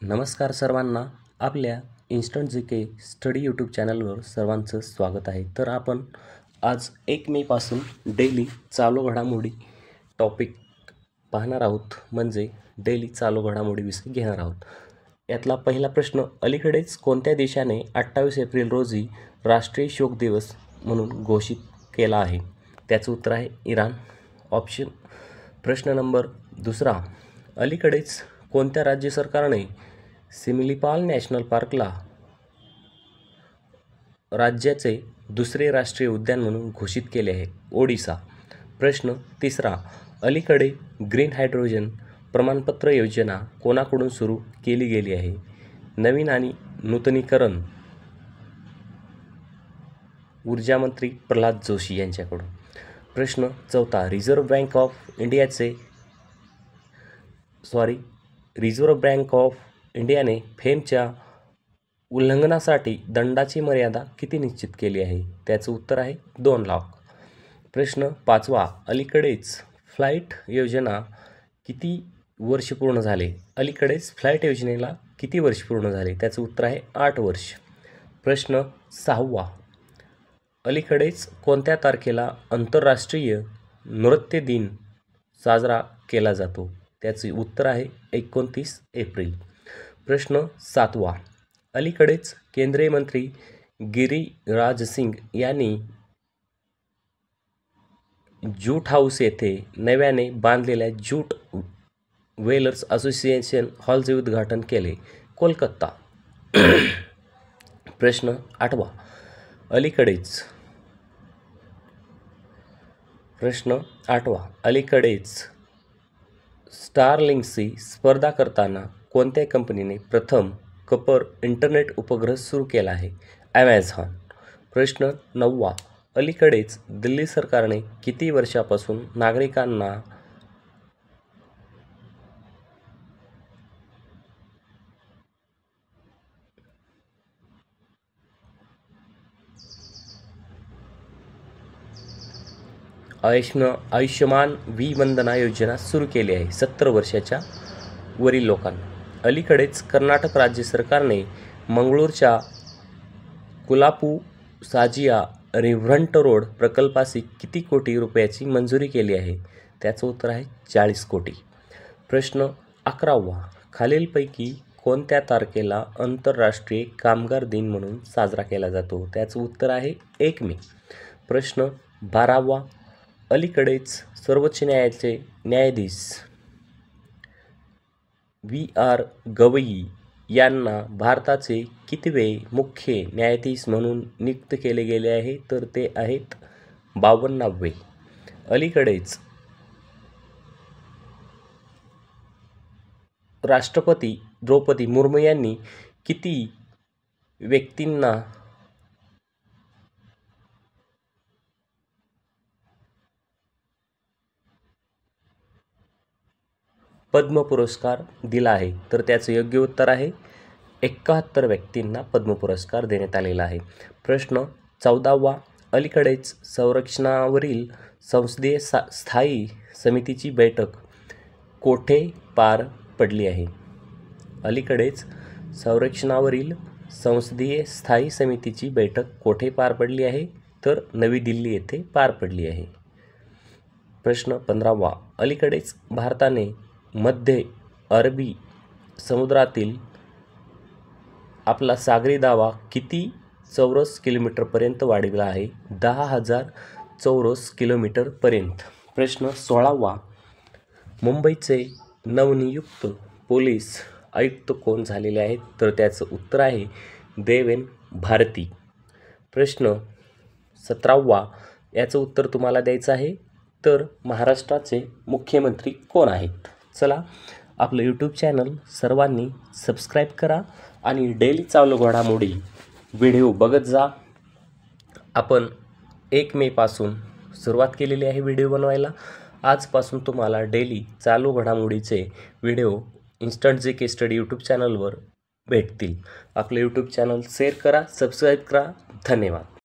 नमस्कार सर्वांना. आपल्या इन्स्टंट जी के स्टडी यूट्यूब चॅनलवर सर्वांचं स्वागत आहे. तर आपण आज 1 मेपासून डेली चालू घडामोडी टॉपिक पाहणार आहोत, म्हणजे डेली चालू घडामोडीविषयी घेणार आहोत. यातला पहिला प्रश्न, अलीकडेच कोणत्या देशाने 28 एप्रिल रोजी राष्ट्रीय शोक दिवस म्हणून घोषित केला आहे? त्याचं उत्तर आहे इराण. प्रश्न नंबर दुसरा, अलीकडेच कोणत्या राज्य सरकारने सिमिलीपाल नॅशनल पार्कला राज्याचे दुसरे राष्ट्रीय उद्यान म्हणून घोषित केले आहे? ओडिसा. प्रश्न तिसरा, अलीकडे ग्रीन हायड्रोजन प्रमाणपत्र योजना कोणाकडून सुरू केली गेली आहे? नवीन आणि नूतनीकरण ऊर्जा मंत्री प्रल्हाद जोशी यांच्याकडून. प्रश्न चौथा, रिझर्व्ह बँक ऑफ इंडियाने फेमच्या उल्लंघनासाठी दंडाची मर्यादा किती निश्चित केली आहे? त्याचं उत्तर आहे 2 लाख. प्रश्न पाचवा, अलीकडेच फ्लाईट योजना किती वर्ष पूर्ण झाले? अलीकडेच फ्लाईट योजनेला किती वर्ष पूर्ण झाले? त्याचं उत्तर आहे 8 वर्ष. प्रश्न सहावा, अलीकडेच कोणत्या तारखेला आंतरराष्ट्रीय नृत्य दिन साजरा केला जातो? त्याचे उत्तर आहे 29 एप्रिल. प्रश्न सातवा, अलीकडेच केंद्रीय मंत्री गिरिराज सिंग यांनी ज्यूट हाऊस येथे नव्याने बांधलेल्या ज्यूट वेलर्स असोसिएशन हॉलचे उद्घाटन केले. कोलकाता. प्रश्न आठवा, अलीकडेच स्टारलिंकशी स्पर्धा करताना कोणत्या कंपनीने प्रथम कपर इंटरनेट उपग्रह सुरू केला आहे? ॲमेझॉन. प्रश्न नववा, अलीकडेच दिल्ली सरकारने किती वर्षापासून नागरिकांना आयुष्यमान व्ही वंदना योजना सुरू केली आहे 70 वर्षाच्या वरील लोकांना. अलीकडेच कर्नाटक राज्य सरकारने मंगळूरच्या कुलापू साजिया रिव्हरंट रोड प्रकल्पासी किती कोटी रुपयाची मंजुरी केली आहे? त्याचं उत्तर आहे 40 कोटी. प्रश्न 11वा, खालीलपैकी कोणत्या तारखेला आंतरराष्ट्रीय कामगार दिन म्हणून साजरा केला जातो? त्याचं उत्तर आहे 1 मे. प्रश्न 12वा, अलीकडेच सर्वोच्च न्यायालयाचे न्यायाधीश VR गवई यांना भारताचे कितवे मुख्य न्यायाधीश म्हणून नियुक्त केले गेले आहे? तर ते आहेत 52वे. अलीकडेच राष्ट्रपती द्रौपदी मुर्मू यांनी किती व्यक्तींना पद्म पुरस्कार दिला आहे? तर त्याचं योग्य उत्तर आहे 71 व्यक्तींना पद्म पुरस्कार देण्यात आलेला आहे. प्रश्न 14वा, अलीकडेच संरक्षणावरील संसदीय स्थायी समितीची बैठक कोठे पार पडली आहे? अलीकडेच संरक्षणावरील संसदीय स्थायी समितीची बैठक कोठे पार पडली आहे? तर नवी दिल्ली येथे पार पडली आहे. प्रश्न 15वा, अलीकडेच भारताने मध्य अरबी समुद्रातील आपला सागरी दावा किती चौरस किलोमीटरपर्यंत वाढविला आहे? 10,000 चौरस किलोमीटरपर्यंत. प्रश्न 16वा, मुंबईचे नवनियुक्त पोलीस आयुक्त कोण झालेले आहेत? तर त्याचं उत्तर आहे देवेन भारती. प्रश्न 17वा, याचं उत्तर तुम्हाला द्यायचं आहे. तर महाराष्ट्राचे मुख्यमंत्री कोण आहेत? चला, आपलं यूट्यूब चॅनल सर्वांनी सबस्क्राईब करा आणि डेली चालू घडामोडी व्हिडिओ बघत जा. आपण 1 मेपासून सुरुवात केलेली आहे व्हिडिओ बनवायला. आजपासून तुम्हाला डेली चालू घडामोडीचे व्हिडिओ इन्स्टंट जी के स्टडी यूट्यूब चॅनलवर भेटतील. आपलं यूट्यूब चॅनल शेअर करा, सबस्क्राईब करा. धन्यवाद.